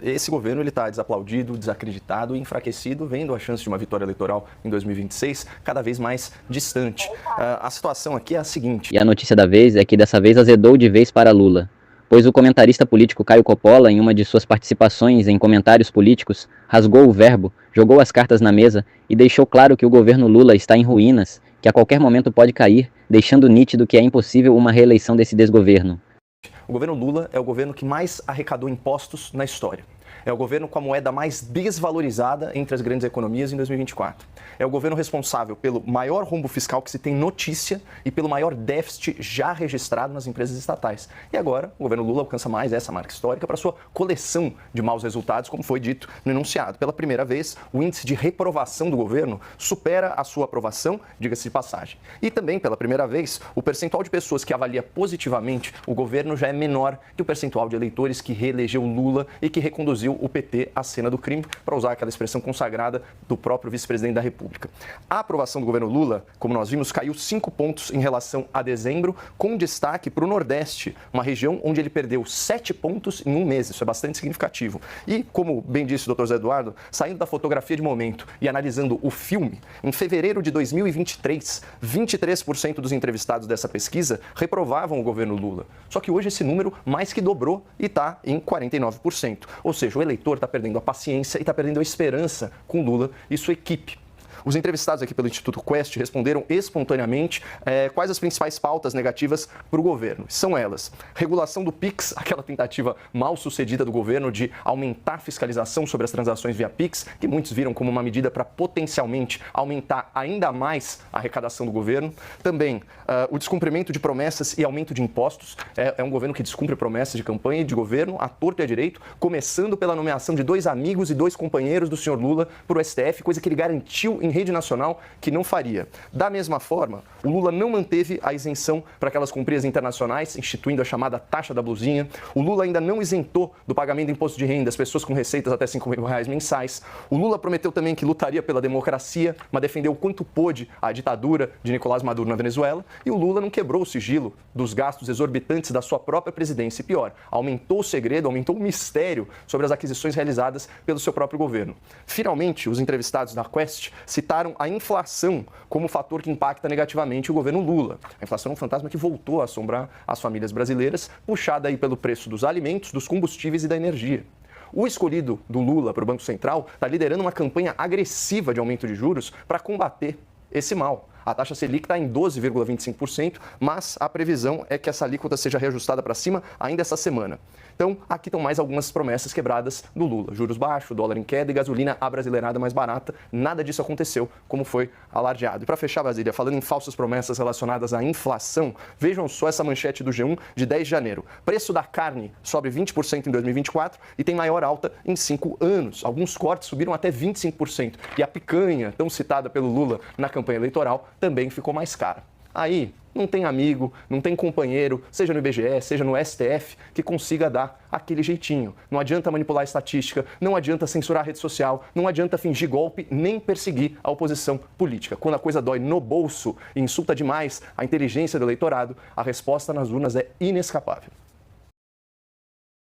Esse governo está desaplaudido, desacreditado e enfraquecido, vendo a chance de uma vitória eleitoral em 2026 cada vez mais distante. A situação aqui é a seguinte. E a notícia da vez é que dessa vez azedou de vez para Lula, pois o comentarista político Caio Coppola, em uma de suas participações em comentários políticos, rasgou o verbo, jogou as cartas na mesa e deixou claro que o governo Lula está em ruínas, que a qualquer momento pode cair, deixando nítido que é impossível uma reeleição desse desgoverno. O governo Lula é o governo que mais arrecadou impostos na história. É o governo com a moeda mais desvalorizada entre as grandes economias em 2024. É o governo responsável pelo maior rombo fiscal que se tem notícia e pelo maior déficit já registrado nas empresas estatais. E agora, o governo Lula alcança mais essa marca histórica para sua coleção de maus resultados, como foi dito no enunciado. Pela primeira vez, o índice de reprovação do governo supera a sua aprovação, diga-se de passagem. E também, pela primeira vez, o percentual de pessoas que avalia positivamente o governo já é menor que o percentual de eleitores que reelegeu Lula e que reconduziu o PT à cena do crime, para usar aquela expressão consagrada do próprio vice-presidente da República. A aprovação do governo Lula, como nós vimos, caiu 5 pontos em relação a dezembro, com destaque para o Nordeste, uma região onde ele perdeu 7 pontos em um mês. Isso é bastante significativo. E, como bem disse o Dr. Zé Eduardo, saindo da fotografia de momento e analisando o filme, em fevereiro de 2023, 23% dos entrevistados dessa pesquisa reprovavam o governo Lula. Só que hoje esse número mais que dobrou e está em 49%. Ou seja, o eleitor está perdendo a paciência e está perdendo a esperança com Lula e sua equipe. Os entrevistados aqui pelo Instituto Quest responderam espontaneamente quais as principais pautas negativas para o governo. São elas: regulação do PIX, aquela tentativa mal sucedida do governo de aumentar a fiscalização sobre as transações via PIX, que muitos viram como uma medida para potencialmente aumentar ainda mais a arrecadação do governo. Também o descumprimento de promessas e aumento de impostos. É um governo que descumpre promessas de campanha e de governo à torto e à direito, começando pela nomeação de 2 amigos e 2 companheiros do senhor Lula para o STF, coisa que ele garantiu em rede nacional que não faria. Da mesma forma, o Lula não manteve a isenção para aquelas companhias internacionais, instituindo a chamada taxa da blusinha. O Lula ainda não isentou do pagamento de imposto de renda as pessoas com receitas até R$5.000 mensais. O Lula prometeu também que lutaria pela democracia, mas defendeu o quanto pôde a ditadura de Nicolás Maduro na Venezuela. E o Lula não quebrou o sigilo dos gastos exorbitantes da sua própria presidência. E pior, aumentou o segredo, aumentou o mistério sobre as aquisições realizadas pelo seu próprio governo. Finalmente, os entrevistados da Quest citaram a inflação como fator que impacta negativamente o governo Lula. A inflação é um fantasma que voltou a assombrar as famílias brasileiras, puxada aí pelo preço dos alimentos, dos combustíveis e da energia. O escolhido do Lula para o Banco Central está liderando uma campanha agressiva de aumento de juros para combater esse mal. A taxa Selic está em 12,25%, mas a previsão é que essa alíquota seja reajustada para cima ainda essa semana. Então, aqui estão mais algumas promessas quebradas do Lula. Juros baixos, dólar em queda e gasolina abrasileirada mais barata. Nada disso aconteceu, como foi alardeado. E para fechar, Basília, falando em falsas promessas relacionadas à inflação, vejam só essa manchete do G1 de 10 de janeiro. Preço da carne sobe 20% em 2024 e tem maior alta em 5 anos. Alguns cortes subiram até 25%. E a picanha, tão citada pelo Lula na campanha eleitoral, também ficou mais cara. Aí, não tem amigo, não tem companheiro, seja no IBGE, seja no STF, que consiga dar aquele jeitinho. Não adianta manipular a estatística, não adianta censurar a rede social, não adianta fingir golpe, nem perseguir a oposição política. Quando a coisa dói no bolso e insulta demais a inteligência do eleitorado, a resposta nas urnas é inescapável.